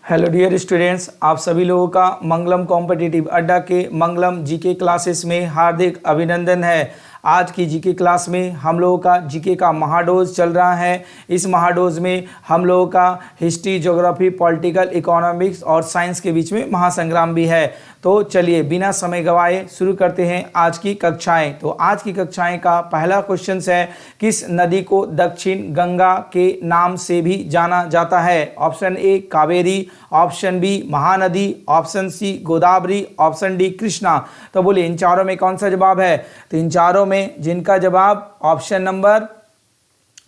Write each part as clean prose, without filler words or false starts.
Hello dear students, आप सभी लोगों का मंगलम कॉम्पिटिटिव अड्डा के मंगलम जीके क्लासेस में हार्दिक अभिनंदन है। आज की जीके क्लास में हम लोगों का जीके का महाडोज चल रहा है। इस महाडोज में हम लोगों का हिस्ट्री, ज्योग्राफी, पॉलिटिकल, इकोनॉमिक्स और साइंस के बीच में महासंग्राम भी है। तो चलिए बिना समय गवाए शुरू करते हैं आज की कक्षाएं। तो आज की कक्षाएं का पहला क्वेश्चन है, किस नदी को दक्षिण गंगा के नाम से भी जाना जाता है? Option A Kaveri, option B Mahanadi, option C Godavari, option D Krishna. तो बोलिए इन चारों में कौन सा जवाब है? तो इन चारों में जिनका जवाब ऑप्शन नंबर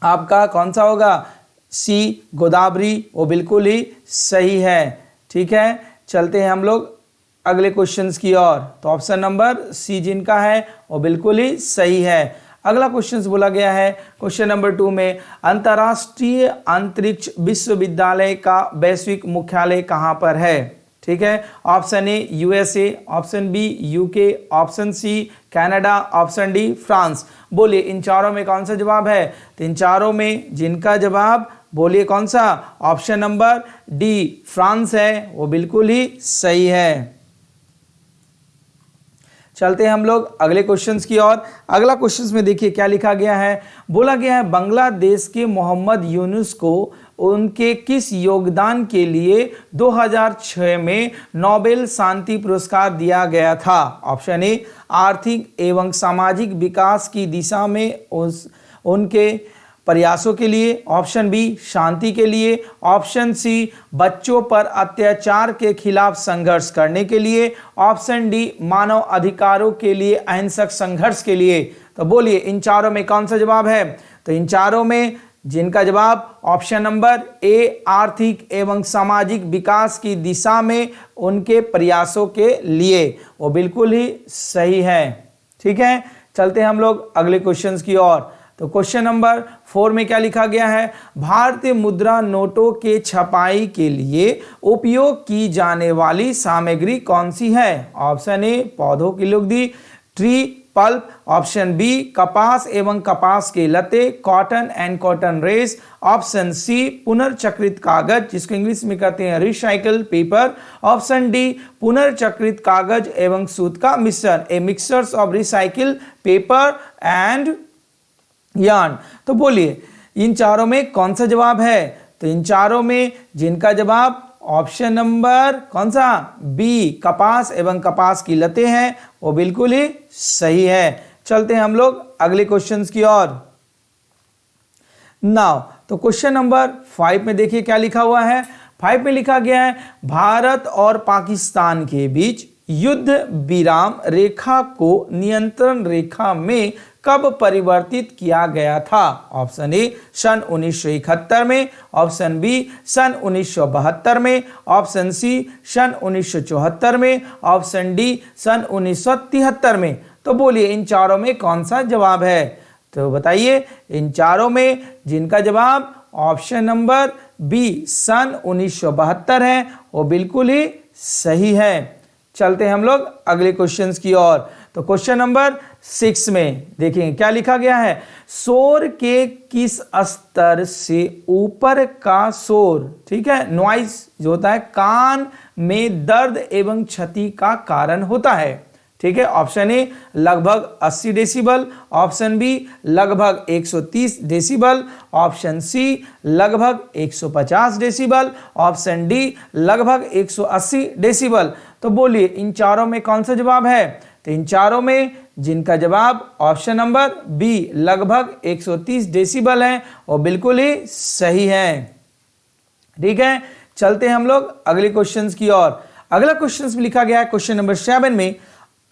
आपका कौन सा होगा? सी गोदावरी, वो बिल्कुल ही सही है। ठीक है, चलते हैं हम लोग अगले क्वेश्चंस की ओर। तो ऑप्शन नंबर सी जिनका है वो बिल्कुल ही सही है। अगला क्वेश्चन बोला गया है क्वेश्चन नंबर 2 में, अंतर्राष्ट्रीय अंतरिक्ष विश्वविद्यालय का वैश्विक मुख्यालय कहां पर है? ठीक है, option A USA, option B UK, option C Canada, option D France. बोलिए इन चारों में कौन सा जवाब है? तो इन चारों में जिनका जवाब बोलिए कौन सा? ऑप्शन नंबर डी फ्रांस है, वो बिल्कुल ही सही है। चलते हैं हम लोग अगले क्वेश्चंस की ओर। अगला क्वेश्चंस में देखिए क्या लिखा गया है। बोला गया है बांग्लादेश के मोहम्मद यूनुस को उनके किस योगदान के लिए 2006 में नोबेल शांति पुरस्कार दिया गया था? ऑप्शन ए आर्थिक एवं सामाजिक विकास की दिशा में उनके प्रयासों के लिए, ऑप्शन बी शांति के लिए, ऑप्शन सी बच्चों पर अत्याचार के खिलाफ संघर्ष करने के लिए, ऑप्शन डी मानव अधिकारों के लिए अहिंसक संघर्ष के लिए। तो बोलिए इन चारों में कौन सा जवाब है? तो इन चारों में जिनका जवाब ऑप्शन नंबर ए आर्थिक एवं सामाजिक विकास की दिशा में उनके प्रयासों के लिए, वो बिल्कुल ही सही है। ठीक है, चलते हैं हम लोग अगले क्वेश्चंस की ओर। तो क्वेश्चन नंबर 4 में क्या लिखा गया है? भारतीय मुद्रा नोटों के छपाई के लिए उपयोग की जाने वाली सामग्री कौन सी है? ऑप्शन ए पौधों की लुगदी, ट्री पल्प, ऑप्शन बी कपास एवं कपास के लते, cotton and cotton race, option C पुनर्चक्रित कागज जिसको इंग्लिश में कहते हैं रिसाइकल पेपर, ऑप्शन डी पुनर्चक्रित कागज एवं सूत का मिश्रण, a mixtures of recycle paper and yarn. तो बोलिए इन चारों में कौन सा जवाब है? तो इन चारों में जिनका जवाब ऑप्शन नंबर कौन सा? बी कपास एवं कपास की लतें हैं, वो बिल्कुल ही सही है। चलते हैं हम लोग अगले क्वेश्चंस की ओर। नाउ तो क्वेश्चन नंबर 5 में देखिए क्या लिखा हुआ है। 5 में लिखा गया है भारत और पाकिस्तान के बीच युद्ध विराम रेखा को नियंत्रण रेखा में कब परिवर्तित किया गया था? ऑप्शन ए सन 1971 में, ऑप्शन बी सन 1972 में, ऑप्शन सी सन 1974 में, ऑप्शन डी सन 1973 में। तो बोलिए इन चारों में कौन सा जवाब है? तो बताइए इन चारों में जिनका जवाब ऑप्शन नंबर बी सन 1972 है, वो बिल्कुल ही सही है। चलते हैं हम लोग अगले क्वेश्चंस की ओर। तो क्वेश्चन नंबर 6 में देखिए क्या लिखा गया है। शोर के किस स्तर से ऊपर का शोर, ठीक है, नॉइज जो होता है, कान में दर्द एवं क्षति का कारण होता है? ठीक है, ऑप्शन ए लगभग 80 डेसिबल, ऑप्शन बी लगभग 130 डेसिबल, ऑप्शन सी लगभग 150 डेसिबल, ऑप्शन डी लगभग 180 डेसिबल। तो बोलिए इन चारों में कौन सा जवाब है? तो इन चारों में जिनका जवाब ऑप्शन नंबर बी लगभग 130 डेसिबल है, वो बिल्कुल ही सही है। ठीक है, चलते हैं हम लोग अगले क्वेश्चंस की ओर। अगला क्वेश्चंस में लिखा गया है क्वेश्चन नंबर 7 में,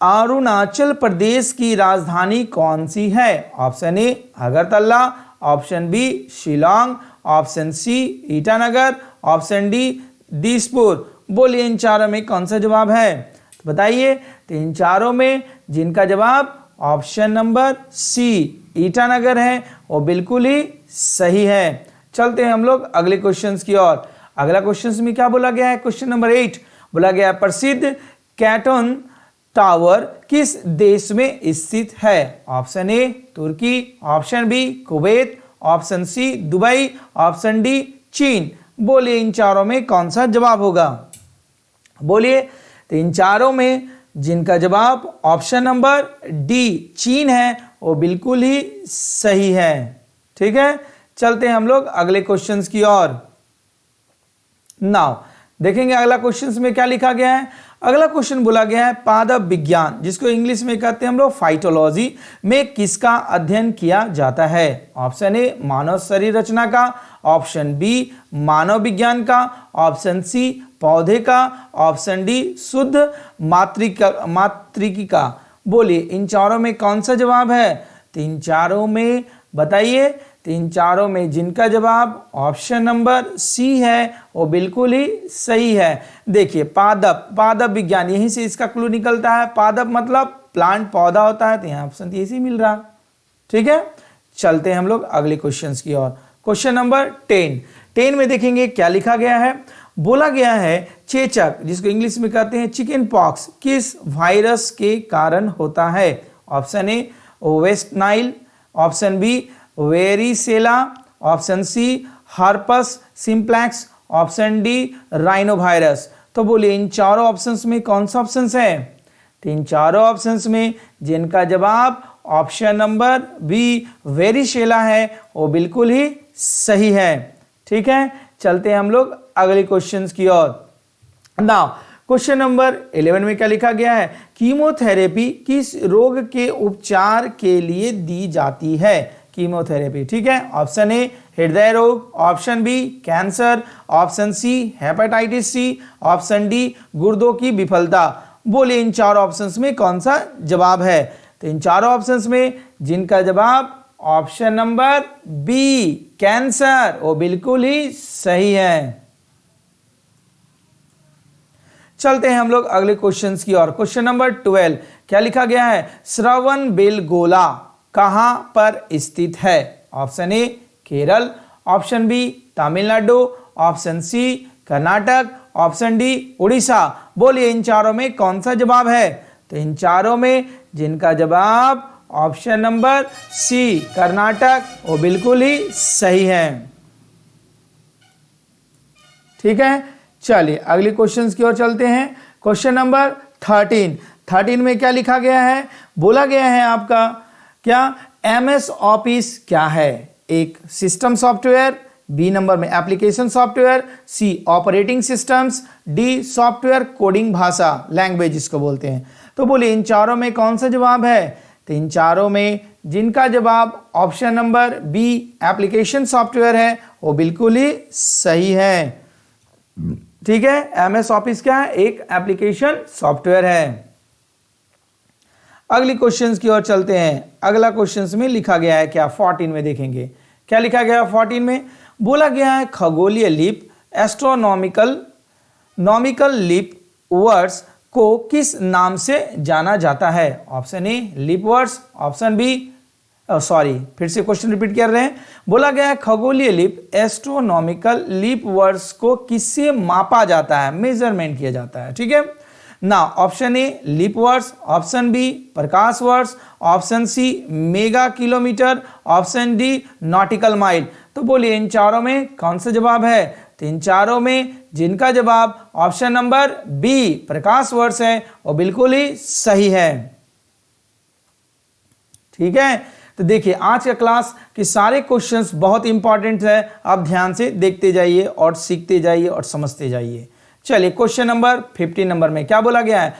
अरुणाचल प्रदेश की राजधानी कौन सी है? Option A Agartala, option B Shillong, option C Itanagar, option D Dispur. बोलिए इन चारों में कौन सा जवाब है? तो बताइए। तो इन चारों में जिनका जवाब ऑप्शन नंबर सी ईटानगर है, वो बिल्कुल ही सही है। चलते हैं हम लोग अगले क्वेश्चंस की ओर। अगला क्वेश्चंस में क्या बोला गया है? क्वेश्चन नंबर 8 बोला गया है प्रसिद्ध कैटन टावर किस देश में स्थित है? ऑप्शन ए तुर्की, option B Kuwait, option C Dubai, option D चीन। बोलिए इन चारों में कौन सा जवाब होगा? बोलिए। तो इन चारों में जिनका जवाब ऑप्शन नंबर डी चीन है वो बिल्कुल ही सही है। ठीक है, चलते हैं हम लोग अगले क्वेश्चंस की ओर। नाउ देखेंगे अगला क्वेश्चंस में क्या लिखा गया है। अगला क्वेश्चन बोला गया है पादप विज्ञान, जिसको इंग्लिश में कहते हैं हम लोग फाइटोलॉजी, में किसका अध्ययन किया जाता है? ऑप्शन ए मानव शरीर रचना का, ऑप्शन बी मानव विज्ञान का, ऑप्शन सी पौधे का, ऑप्शन डी शुद्ध मात्रिकी का। बोलिए इन चारों में कौन सा जवाब है? तो इन चारों में बताइए, तो इन चारों में जिनका जवाब ऑप्शन नंबर सी है वो बिल्कुल ही सही है। देखिए पादप विज्ञान, यहीं से इसका क्लू निकलता है। पादप मतलब प्लांट पौधा होता है, तो यहाँ ऑप्शन इसी मिल रहा। ठीक है, चलते हैं हम लोग अगले क्वेश्चंस की ओर। क्वेश्चन नंबर 10 में देखेंगे क्या लिखा गया है। बोला गया है चेचक, जिसको इंग्लिश में कहते हैं चिकन पॉक्स, किस वायरस के कारण होता है? Option A West Nile, option B varicella, option C herpes simplex, option D rhinovirus. तो बोलिए इन चारों ऑप्शंस में कौन सा ऑप्शंस है? तो इन चारों ऑप्शंस में जिनका जवाब ऑप्शन नंबर बी वेरिसेला है वो बिल्कुल ही सही है। ठीक है, चलते हैं हम लोग अगले क्वेश्चंस की ओर। नाउ क्वेश्चन नंबर 11 में क्या लिखा गया है। कीमोथेरेपी किस रोग के उपचार के लिए दी जाती है? कीमोथेरेपी, ठीक है। ऑप्शन ए हृदय रोग, option B cancer, option C hepatitis C, option D गुर्दों की विफलता। बोलिए इन चार ऑप्शंस में कौन सा जवाब है? तो इन चारों ऑप्शंस में जिनका जवाब ऑप्शन नंबर बी कैंसर वो बिल्कुल ही सही है। चलते हैं हम लोग अगले क्वेश्चंस की ओर। क्वेश्चन नंबर 12 क्या लिखा गया है। श्रवण बेलगोला कहां पर स्थित है? Option A Kerala, option B Tamil Nadu, option C Karnataka, option D Orissa. बोलिए इन चारों में कौन सा जवाब है? तो इन चारों में जिनका जवाब ऑप्शन नंबर सी कर्नाटक वो बिल्कुल ही सही है। ठीक है, चलिए अगले क्वेश्चंस की ओर चलते हैं। क्वेश्चन नंबर 13 में क्या लिखा गया है। बोला गया है आपका क्या MS ऑफिस क्या है? एक सिस्टम सॉफ्टवेयर, बी नंबर में application software, C operating systems, D software coding भाषा लैंग्वेज इसको बोलते हैं। तो बोलिए इन चारों में कौन सा जवाब है? तो इन चारों में जिनका जवाब option number B application software है वो बिल्कुल ही सही है। ठीक है, MS ऑफिस क्या है? एक एप्लीकेशन सॉफ्टवेयर है। अगली क्वेश्चंस की ओर चलते हैं। अगला क्वेश्चंस में लिखा गया है क्या, 14 में देखेंगे क्या लिखा गया है। 14 में बोला गया है खगोलीय लीप एस्ट्रोनॉमिकल लीप वर्ड्स को किस नाम से जाना जाता है? ऑप्शन ए लीप वर्ड्स, ऑप्शन बी फिर से क्वेश्चन रिपीट कर रहे हैं। बोला गया है खगोलीय लीप एस्ट्रोनॉमिकल लीप वर्ड्स को किससे मापा जाता है, मेजरमेंट किया जाता है। ठीक है ना, ऑप्शन ए लीप वर्ड्स, ऑप्शन बी प्रकाश वर्ड्स, option C mega kilometre, option D nautical mile. तो बोलिए इन चारों में कौन सा जवाब है? तो इन चारों में जिनका जवाब ऑप्शन नंबर बी प्रकाश वर्ड्स है वो बिल्कुल ही सही है। ठीक है, तो देखिए आज का क्लास के सारे क्वेश्चंस बहुत इंपॉर्टेंट है। आप ध्यान से देखते जाइए और सीखते जाइए और समझते जाइए। चलिए क्वेश्चन नंबर 15 नंबर में क्या बोला गया है।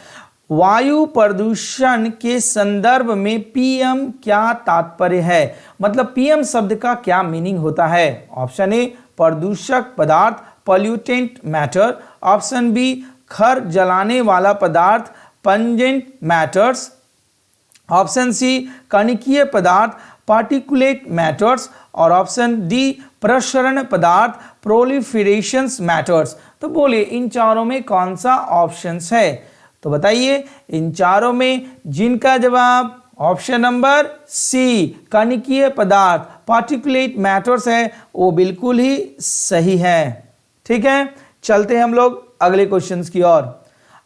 वायु प्रदूषण के संदर्भ में PM क्या तात्पर्य है? मतलब PM शब्द का क्या मीनिंग होता है? ऑप्शन ए प्रदूषक पदार्थ पॉल्यूटेंट मैटर, ऑप्शन बी खर जलाने वाला पदार्थ पंजेंट मैटर्स, ऑप्शन सी कणिकीय पदार्थ पार्टिकुलेट मैटर्स, और ऑप्शन डी प्रसरण पदार्थ प्रोलिफरेशंस मैटर्स। तो बोलिए इन चारों में कौन सा ऑप्शन है? तो बताइए इन चारों में जिनका जवाब ऑप्शन नंबर सी कणिकीय पदार्थ पार्टिकुलेट मैटर्स है वो बिल्कुल ही सही है। ठीक है, चलते हैं हम लोग अगले क्वेश्चंस की ओर।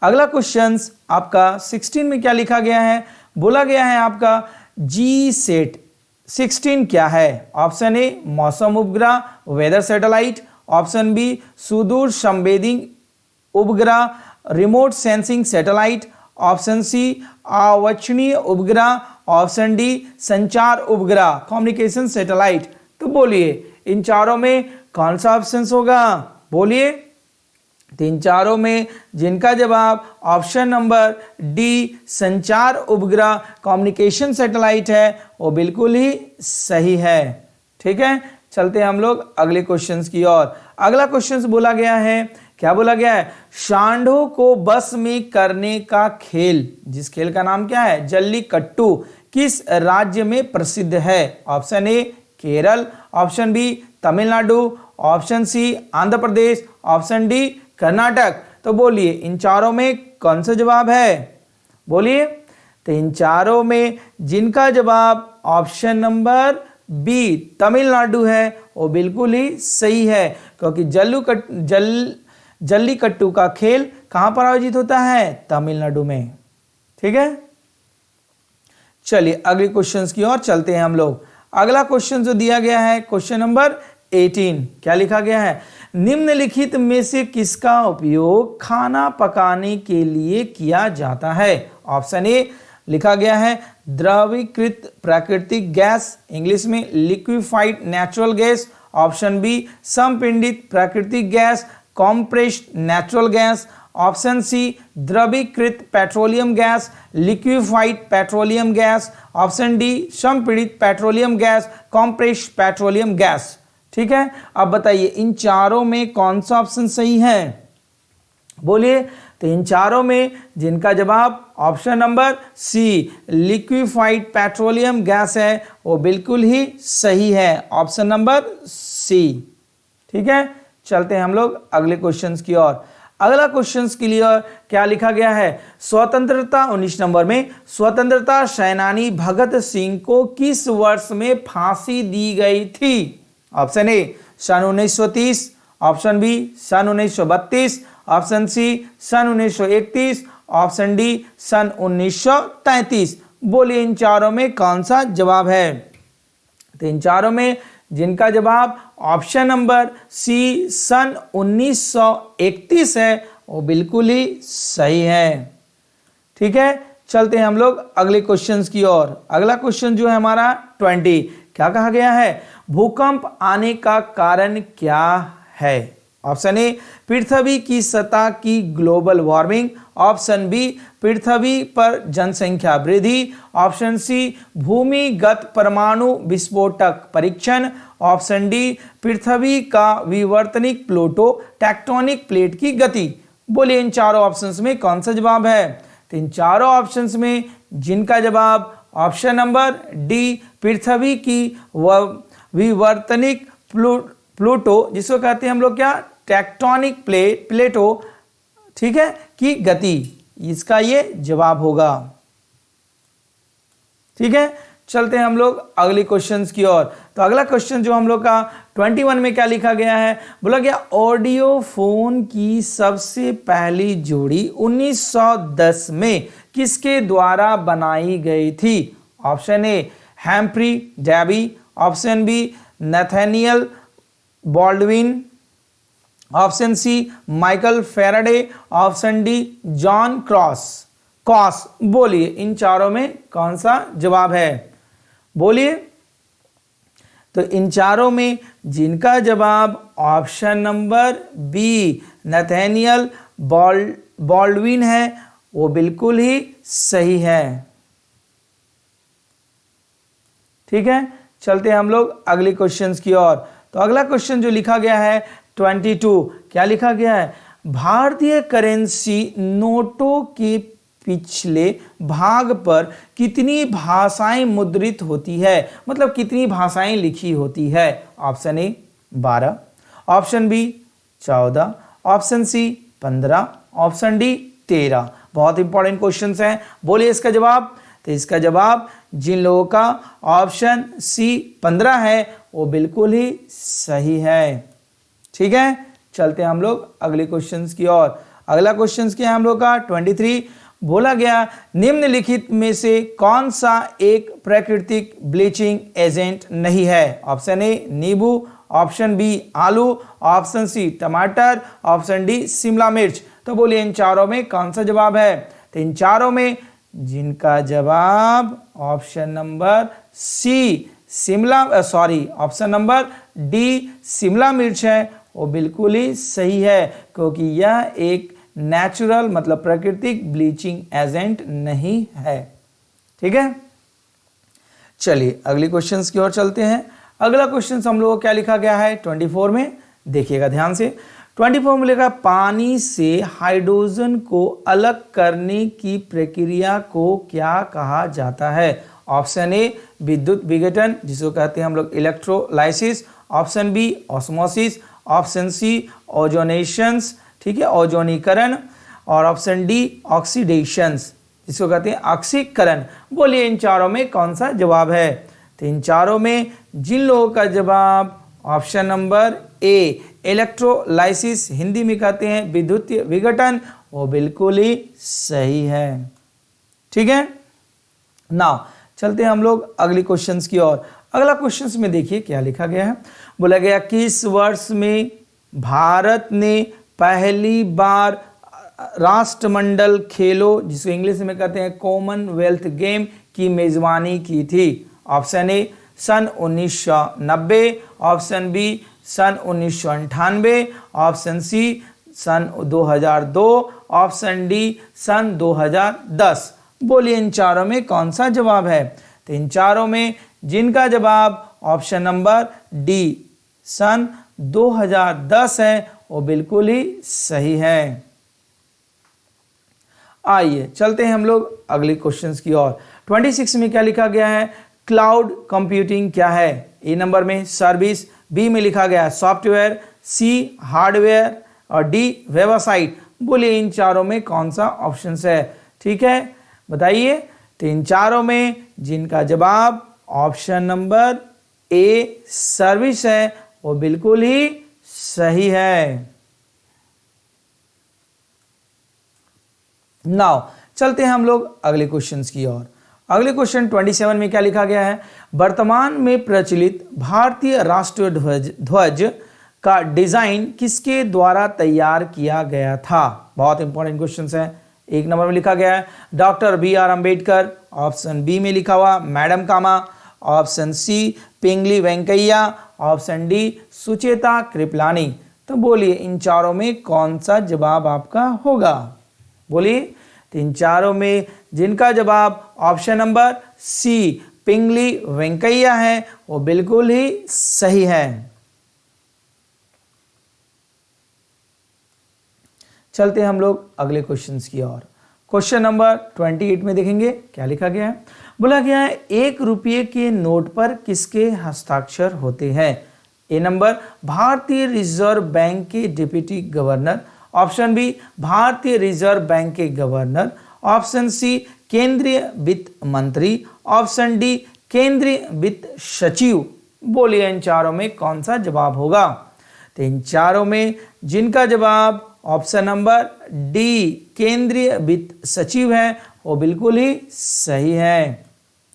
अगला क्वेश्चंस आपका 16 में क्या लिखा गया है। बोला गया है आपका GSAT 16 क्या है। ऑप्शन ए मौसम उपग्रह वेदर सैटेलाइट, ऑप्शन बी सुदूर संवेदी उपग्रह remote sensing satellite, option C अवांछनीय उपग्रह, ऑप्शन डी संचार उपग्रह कम्युनिकेशन सैटेलाइट। तो बोलिए इन चारों में कौन सा ऑप्शन होगा, बोलिए। तो इन चारों में जिनका जवाब ऑप्शन नंबर डी संचार उपग्रह कम्युनिकेशन सैटेलाइट है वो बिल्कुल ही सही है। ठीक है, चलते हैं हम लोग अगले क्वेश्चंस की ओर। अगला क्वेश्चंस बोला गया है, क्या बोला गया है, सांडों को बस में करने का खेल, जिस खेल का नाम क्या है, जल्लीकट्टू, किस राज्य में प्रसिद्ध है। Option A Kerala, option B Tamil Nadu, option C Andhra Pradesh, option D Karnataka. तो बोलिए इन चारों में कौन सा जवाब है, बोलिए। तो इन चारों में जिनका जवाब ऑप्शन नंबर बी तमिलनाडु है वो बिल्कुल ही सही है, क्योंकि जल्लीकट्टू का खेल कहां पर आयोजित होता है, तमिलनाडु में। ठीक है, चलिए अगले क्वेश्चंस की ओर चलते हैं हम लोग। अगला क्वेश्चन जो दिया गया है क्वेश्चन नंबर 18, क्या लिखा गया है, निम्नलिखित में से किसका उपयोग खाना पकाने के लिए किया जाता है। ऑप्शन ए लिखा गया है द्रवीकृत प्राकृतिक गैस, इंग्लिश में liquefied natural gas, option B संपीड़ित प्राकृतिक gas compressed natural gas, option C द्रवीकृत petroleum gas liquefied petroleum gas, option D संपीड़ित petroleum gas compressed petroleum gas. ठीक है, अब बताइए इन चारों में कौन सा ऑप्शन सही है, बोलिए। तो इन चारों में जिनका जवाब option number C liquefied petroleum gas है वो बिल्कुल ही सही है, ऑप्शन नंबर सी। ठीक है, चलते हैं हम लोग अगले क्वेश्चंस की ओर। अगला क्वेश्चंस के लिए क्या लिखा गया है, स्वतंत्रता 19 नंबर में, स्वतंत्रता सेनानी भगत सिंह को किस वर्ष में फांसी दी गई थी। ऑप्शन ए सन 1930, ऑप्शन बी सन 1932, ऑप्शन सी सन 1931, ऑप्शन डी सन 1933। बोलिए इन चारों में कौन सा जवाब है। तो इन चारों में जिनका जवाब ऑप्शन नंबर सी सन 1931 है वो बिल्कुल ही सही है। ठीक है, चलते हैं हम लोग अगले क्वेश्चंस की ओर। अगला क्वेश्चन जो है हमारा 20, क्या कहा गया है, भूकंप आने का कारण क्या है। ऑप्शन ए पृथ्वी की सतह की ग्लोबल वार्मिंग, ऑप्शन बी पृथ्वी पर जनसंख्या वृद्धि, ऑप्शन सी भूमिगत परमाणु विस्फोटक परीक्षण, ऑप्शन डी पृथ्वी का विवर्तनिक प्लूटो टेक्टोनिक प्लेट की गति। बोलिए इन चारों ऑप्शंस में कौन सा जवाब है। तो इन चारों ऑप्शंस में जिनका जवाब ऑप्शन नंबर डी पृथ्वी की विवर्तनिक प्लूटो, जिसको कहते हैं हम लोग क्या, टेक्टोनिक प्लेटो, ठीक है, की गति, इसका ये जवाब होगा। ठीक है, चलते हैं हम लोग अगली क्वेश्चंस की ओर। तो अगला क्वेश्चन जो हम लोग का 21 में क्या लिखा गया है, बोला गया ऑडियो फोन की सबसे पहली जोड़ी 1910 में किसके द्वारा बनाई गई थी। Option A Humphry Davy, option B Nathaniel Baldwin, option C Michael Faraday, option D John Coss. बोलिए इन चारों में कौन सा जवाब है, बोलिए। तो इन चारों में जिनका जवाब option number B Nathaniel Baldwin है वो बिल्कुल ही सही है। ठीक है, चलते हैं हम लोग अगले क्वेश्चंस की ओर। तो अगला क्वेश्चन जो लिखा गया है 22, क्या लिखा गया है, भारतीय करेंसी नोटों के पिछले भाग पर कितनी भाषाएं मुद्रित होती है, मतलब कितनी भाषाएं लिखी होती है। Option A 12, option B 14, option C 15, option D 13। बहुत इंपॉर्टेंट क्वेश्चंस हैं, बोलिए इसका जवाब। तो इसका जवाब जिन लोगों का ऑप्शन सी 15 है वो बिल्कुल ही सही है। ठीक है, चलते हैं हम लोग अगले क्वेश्चंस की ओर। अगला क्वेश्चंस क्या है हम लोग का 23, बोला गया निम्नलिखित में से कौन सा एक प्राकृतिक ब्लीचिंग एजेंट नहीं है। ऑप्शन ए नींबू, ऑप्शन बी आलू, ऑप्शन सी टमाटर, ऑप्शन डी शिमला मिर्च। तो बोलिए इन चारों में कौन सा जवाब है? तो इन चारों में जिनका जवाब option number C option number D शिमला मिर्च है वो बिल्कुल ही सही है, क्योंकि यह एक नेचुरल मतलब प्राकृतिक ब्लीचिंग एजेंट नहीं है। ठीक है, चलिए अगली क्वेश्चंस की ओर चलते हैं। अगला क्वेश्चन हम लोगों को क्या लिखा गया है 24 में, देखिएगा ध्यान से। 24 में लिखा पानी से हाइड्रोजन को अलग करने की प्रक्रिया को क्या कहा जाता है? ऑप्शन ए विद्युत विघटन जिसको कहते हैं हम लोग electrolysis, option B osmosis, option C ozonations, ठीक है ओजोनीकरण, और ऑप्शन डी ऑक्सीडेशंस जिसको कहते हैं ऑक्सीकरण। बोलिए इन चारों में कौन सा जवाब है? तो इन चारों में जिन लोगों का जवाब option number A electrolysis Hindi में कहते हैं विद्युत विघटन वो बिल्कुल ही सही है। ठीक है, नाउ चलते हैं हम लोग अगली क्वेश्चंस की ओर। अगला क्वेश्चंस में देखिए क्या लिखा गया है। बोला गया किस वर्ष में भारत ने पहली बार राष्ट्रमंडल खेलों जिसको इंग्लिश में कहते हैं कॉमनवेल्थ गेम की मेजबानी की थी? ऑप्शन ए सन 1990, ऑप्शन बी सन 1998, ऑप्शन सी सन 2002, ऑप्शन डी सन 2010। बोलिए इन चारों में कौन सा जवाब है? तो इन चारों में जिनका जवाब ऑप्शन नंबर डी सन 2010 है वो बिल्कुल ही सही है। आइए चलते हैं हम लोग अगले क्वेश्चंस की ओर। 26 में क्या लिखा गया है? क्लाउड कंप्यूटिंग क्या है? ए नंबर में सर्विस, बी में लिखा गया है सॉफ्टवेयर, सी हार्डवेयर और डी वेबसाइट। बोलिए इन चारों में कौन सा ऑप्शन है? ठीक है बताइए। तो इन चारों में जिनका जवाब ऑप्शन नंबर ए सर्विस है वो बिल्कुल ही सही है। नाउ चलते हैं हम लोग अगले क्वेश्चंस की ओर। अगले क्वेश्चन 27 में क्या लिखा गया है? वर्तमान में प्रचलित भारतीय राष्ट्रीय ध्वज का डिजाइन किसके द्वारा तैयार किया गया था? बहुत इंपॉर्टेंट क्वेश्चन है। एक नंबर में लिखा गया है doctor B R. Ambedkar, option B में लिखा हुआ madam Cama, option C Pingali Venkayya, option D Sucheta Kripalani. तो बोलिए इन चारों में कौन सा जवाब आपका होगा? बोलिए। तो इन चारों में जिनका जवाब ऑप्शन नंबर सी पिंगली वेंकैया है वो बिल्कुल ही सही है। चलते हैं हम लोग अगले क्वेश्चंस की ओर। क्वेश्चन नंबर 28 में देखेंगे क्या लिखा गया है। बोला गया है 1 रुपये के नोट पर किसके हस्ताक्षर होते हैं? ए नंबर भारतीय रिजर्व बैंक के डिप्टी गवर्नर, ऑप्शन बी भारतीय रिजर्व बैंक के गवर्नर, ऑप्शन सी केंद्रीय वित्त मंत्री, ऑप्शन डी केंद्रीय वित्त सचिव। बोलिए इन चारों में कौन सा जवाब होगा? तो इन चारों में जिनका जवाब ऑप्शन नंबर डी केंद्रीय वित्त सचिव है वो बिल्कुल ही सही है।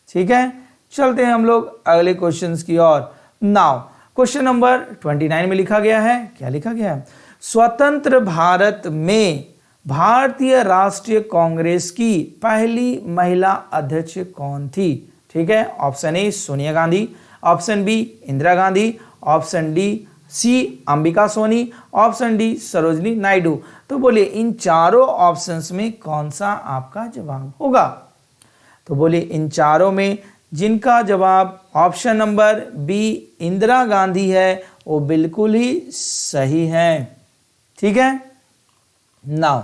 ठीक है, चलते हैं हम लोग अगले क्वेश्चंस की ओर। नाउ क्वेश्चन नंबर 29 में लिखा गया है क्या लिखा गया है? स्वतंत्र भारत में भारतीय राष्ट्रीय कांग्रेस की पहली महिला अध्यक्ष कौन थी? ठीक है, option A Sonia Gandhi, option B Indira Gandhi, option D C Ambika Soni, option D Sarojini Naidu. तो बोलिए इन चारों ऑप्शंस में कौन सा आपका जवाब होगा? तो बोलिए इन चारों में जिनका जवाब option number B Indira Gandhi है वो बिल्कुल ही सही है। ठीक है, नाउ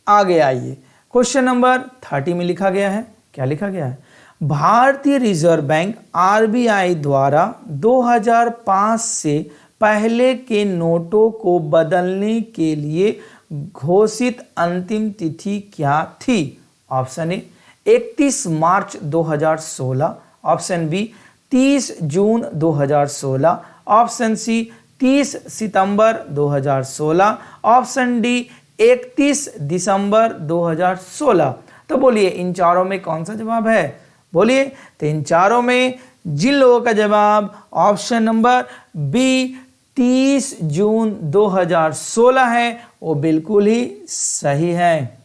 आगे आइए। क्वेश्चन नंबर 30 में लिखा गया है क्या लिखा गया है? भारतीय रिजर्व बैंक आरबीआई द्वारा 2005 से पहले के नोटों को बदलने के लिए घोषित अंतिम तिथि क्या थी? ऑप्शन ए 31 मार्च 2016, ऑप्शन बी 30 जून 2016, ऑप्शन सी 30 सितंबर 2016, ऑप्शन डी 31 दिसंबर 2016। तो बोलिए इन चारों में कौन सा जवाब है? बोलिए। तो इन चारों में जिन लोगों का जवाब ऑप्शन नंबर बी 30 जून 2016 है, वो बिल्कुल ही सही है।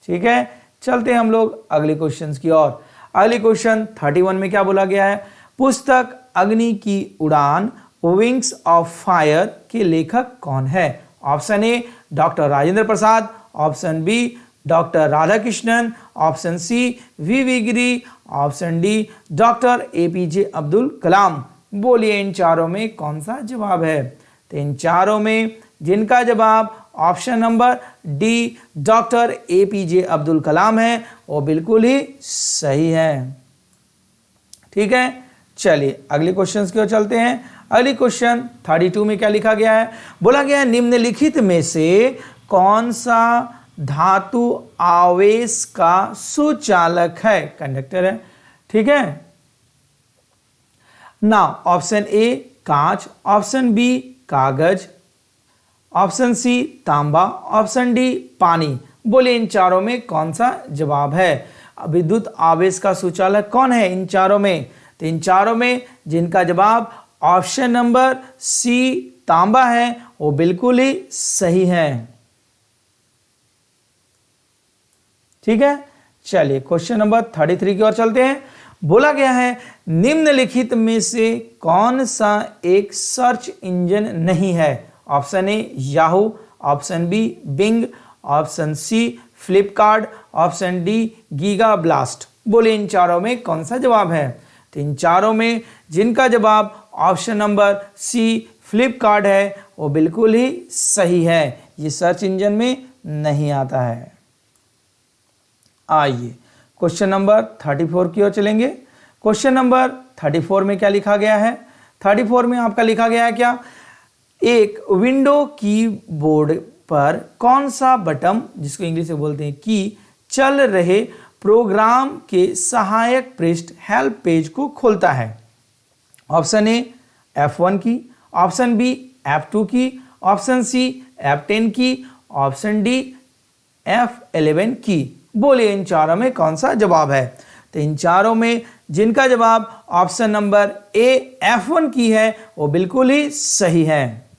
ठीक है, चलते हैं हम लोग अगले क्वेश्चन की ओर। अगले क्वेश्चन 31 में क्या बोला गया है? पुस्तक अग्नि की उड़ान विंग्स ऑफ फायर के लेखक कौन है? Option A doctor Rajendra Prasad, option B doctor Radhakrishnan, option C V Giri, option D doctor APJ Abdul Kalam. बोलिए इन चारों में कौन सा जवाब है? तो इन चारों में जिनका जवाब option number D doctor APJ Abdul Kalam है, वो बिल्कुल ही सही है। ठीक है, चलिए अगले क्वेश्चन की ओर चलते हैं। अगली क्वेश्चन 32 में क्या लिखा गया है? बोला गया है निम्नलिखित में से कौन सा धातु आवेश का सुचालक है? कंडक्टर है। ठीक है ना, ऑप्शन ए कांच, ऑप्शन बी कागज, ऑप्शन सी तांबा, ऑप्शन डी पानी। बोलिए इन चारों में कौन सा जवाब है? विद्युत आवेश का सुचालक कौन है इन चारों में? तो इन चारों में जिनका जवाब ऑप्शन नंबर सी तांबा है, वो बिल्कुल ही सही है। ठीक है, चलिए क्वेश्चन नंबर 33 की ओर चलते हैं। बोला गया है निम्नलिखित में से कौन सा एक सर्च इंजन नहीं है? Option A Yahoo, option B Bing, option C Flipkart, option D Gigablast. बोले इन चारों में कौन सा जवाब है? तो इन चारों में जिनका जवाब ऑप्शन नंबर सी फ्लिपकार्ट है, वो बिल्कुल ही सही है। ये सर्च इंजन में नहीं आता है। आइए क्वेश्चन नंबर 34 की ओर चलेंगे। क्वेश्चन नंबर 34 में क्या लिखा गया है? 34 में आपका लिखा गया है क्या? एक विंडो कीबोर्ड पर कौन सा बटन, जिसको इंग्लिश में बोलते हैं की, चल रहे प्रोग्राम के सहायक पृष्ठ हेल्प पेज को खोलता है? ऑप्शन ए F1 की, ऑप्शन बी F2 की, ऑप्शन सी F10 की, ऑप्शन डी F11 की। बोलिए इन चारों में कौन सा जवाब है? तो इन चारों में जिनका जवाब ऑप्शन नंबर ए F1 की है, वो बिल्कुल ही सही है।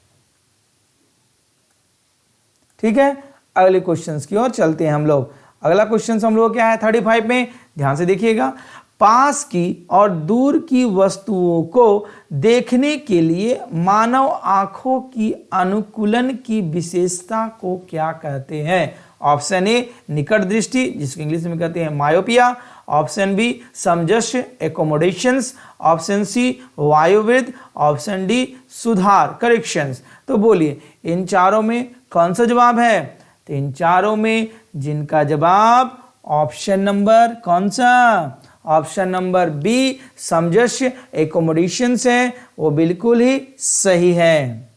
ठीक है, अगले क्वेश्चंस की ओर चलते हैं हम लोग। अगला क्वेश्चन हम लोग क्या है 35 में, ध्यान से देखिएगा। पास की और दूर की वस्तुओं को देखने के लिए मानव आंखों की अनुकूलन की विशेषता को क्या कहते हैं? ऑप्शन ए निकट दृष्टि, जिसको इंग्लिश में कहते हैं मायोपिया, ऑप्शन बी सामंजस्य accommodations, option C वायुवृत्त, option D सुधार करेक्शंस। तो बोलिए इन चारों में कौन सा जवाब है? तो इन चारों में जिनका जवाब ऑप्शन नंबर कौन सा? ऑप्शन नंबर बी सामंजस्य एकोमोडेशंस है, वो बिल्कुल ही सही है।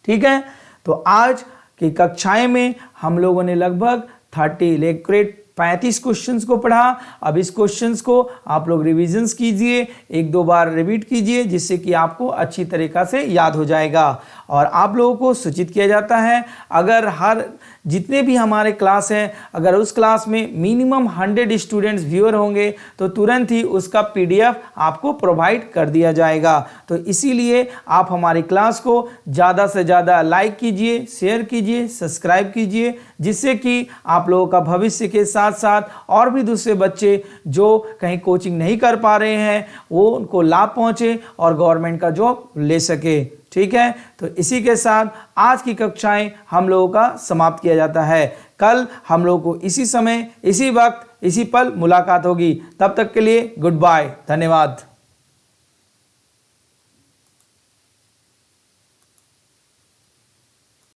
ठीक है, तो आज की कक्षाएं में हम लोगों ने लगभग 35 क्वेश्चंस को पढ़ा। अब इस क्वेश्चंस को आप लोग रिविजन्स कीजिए, एक दो बार रिपीट कीजिए, जिससे कि आपको अच्छी तरीक़ा से याद हो जाएगा। और आप लोगों को सूचित किया जाता है, अगर जितने भी हमारे क्लास हैं, अगर उस क्लास में मिनिमम 100 स्टूडेंट्स व्यूअर होंगे तो तुरंत ही उसका PDF आपको प्रोवाइड कर दिया जाएगा। तो इसीलिए आप हमारी क्लास को ज़्यादा से ज़्यादा लाइक कीजिए, शेयर कीजिए, सब्सक्राइब कीजिए, जिससे कि आप लोगों का भविष्य के साथ साथ और भी दूसरे बच्चे जो कहीं कोचिंग नहीं कर पा रहे हैं, वो उनको लाभ पहुँचे और गवर्नमेंट का जॉब ले सके। ठीक है, तो इसी के साथ आज की कक्षाएं हम लोगों का समाप्त किया जाता है। कल हम लोगों को इसी समय, इसी वक्त, इसी पल मुलाकात होगी। तब तक के लिए गुड बाय, धन्यवाद।